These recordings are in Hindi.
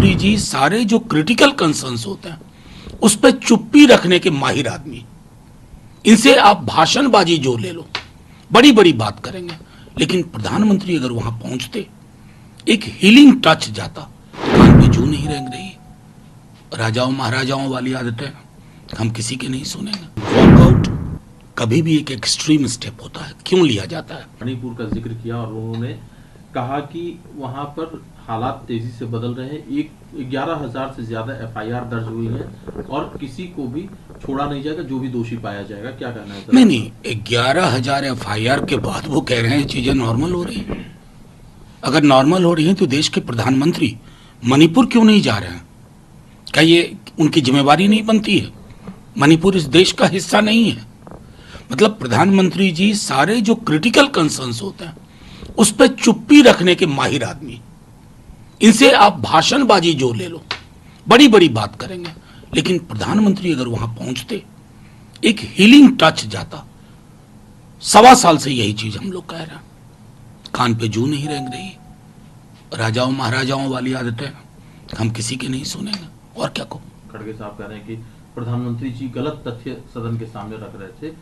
प्रधानमंत्री जी सारे जो क्रिटिकल कंसर्न्स होते हैं उस पर चुप्पी रखने के माहिर आदमी। इनसे आप भाषणबाजी जो ले लो, बड़ी बड़ी बात करेंगे, लेकिन प्रधानमंत्री अगर वहां पहुंचते, एक हीलिंग टच जाता, तो कान पे जू नहीं रेंग रही। राजाओं महाराजाओं वाली आदतें हम किसी के नहीं सुनेंगे। वॉकआउट कभी भी एक एक्सट्रीम स्टेप होता है, क्यों लिया जाता है? मणिपुर का जिक्र किया और उन्होंने कहा कि वहां पर हालात तेजी से बदल रहे हैं। 11,000 से ज्यादा एफआईआर दर्ज हुई है और किसी को भी छोड़ा नहीं जाएगा जो भी दोषी पाया जाएगा। क्या कहना है? नहीं, 11,000 एफआईआर के बाद वो कह रहे हैं चीजें नॉर्मल हो रही हैं। अगर नॉर्मल हो रही हैं तो देश के प्रधानमंत्री मणिपुर क्यों नहीं जा रहे हैं? क्या ये उनकी जिम्मेवारी नहीं बनती है? मणिपुर इस देश का हिस्सा नहीं है। मतलब प्रधानमंत्री जी सारे जो क्रिटिकल कंसर्न्स होते हैं उस पर चुप्पी रखने के माहिर आदमी। इनसे आप भाषणबाजी जो ले लो, बड़ी बड़ी बात करेंगे, लेकिन प्रधानमंत्री अगर वहां पहुंचते, एक हीलिंग टच जाता। 1.25 साल से यही चीज हम लोग कह रहे हैं, कान पे जू नहीं रेंग रही। राजाओं महाराजाओं वाली आदतें हम किसी के नहीं सुनेंगे। और क्या कहूं? खड़गे साहब कह रहे हैं कि प्रधानमंत्री जी गलत तथ्य सदन के सामने रख रहे थे,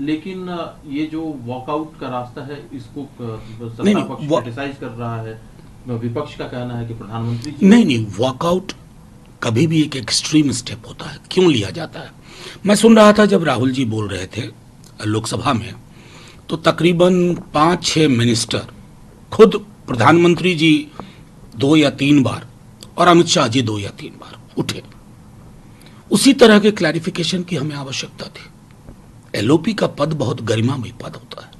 लेकिन ये जो वॉकआउट का रास्ता है इसको सत्ता पक्ष क्रिटिसाइज कर रहा है। विपक्ष का कहना है कि प्रधानमंत्री जी नहीं, वॉकआउट कभी भी एक एक्सट्रीम स्टेप होता है, क्यों लिया जाता है? मैं सुन रहा था जब राहुल जी बोल रहे थे लोकसभा में, तो तकरीबन 5-6 मिनिस्टर, खुद प्रधानमंत्री जी 2 या 3 बार और अमित शाह जी 2 या 3 बार उठे। उसी तरह के क्लैरिफिकेशन की हमें आवश्यकता थी। एलओपी का पद बहुत गरिमामय पद होता है,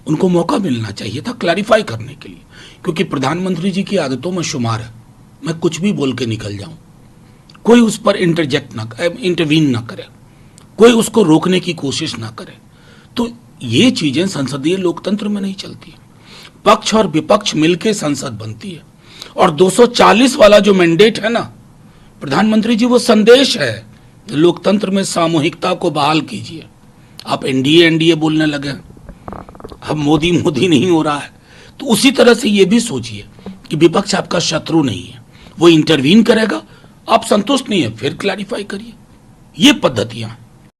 उनको मौका मिलना चाहिए था क्लैरिफाई करने के लिए, क्योंकि प्रधानमंत्री जी की आदतों में शुमार है मैं कुछ भी बोल के निकल जाऊं, कोई उस पर इंटरवीन ना करे, कोई उसको रोकने की कोशिश ना करे। तो ये चीजें संसदीय लोकतंत्र में नहीं चलती। पक्ष और विपक्ष मिलकर संसद बनती है, और 240 वाला जो मैंडेट है ना प्रधानमंत्री जी, वो संदेश है लोकतंत्र में सामूहिकता को बहाल कीजिए। आप एनडीए बोलने लगे, अब मोदी नहीं हो रहा है, तो उसी तरह से ये भी सोचिए कि विपक्ष आपका शत्रु नहीं है, वो इंटरवीन करेगा, आप संतुष्ट नहीं है फिर क्लैरिफाई करिए। ये पद्धतियां हैं।